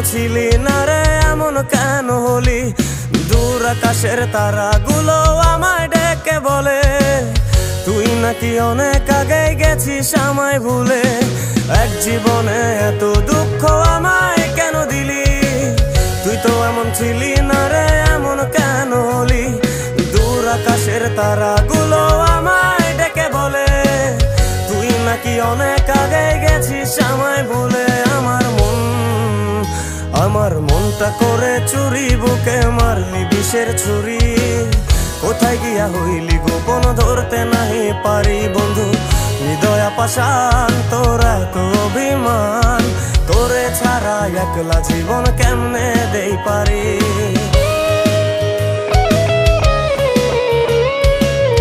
ছিলি না রে এমন কেন হলি? দূর আকাশের তারাগুলো আমায় ডেকে বলে তুই নাকি অনেক আগে গেছিস আমায় ভুলে। এক জীবনে এত দুঃখ আমায় কেন দিলি? তুই তো এমন ছিলি না রে এমন কেন হলি? দূর আকাশের তারাগুলো আমায় ডেকে বলে তুই নাকি অনেক আগে গেছিস আমায় ভুলে। আমার মনটা করে চুরি, বুকে মারলি বিষের ছুরি। কোথায় গিয়া হইলি গোপন ধরতে নাহি পারি বন্ধু। হৃদয় পাষাণ তোর এত অভিমান, তোরে ছাড়া একলা জীবন কেমনে দেই পারি।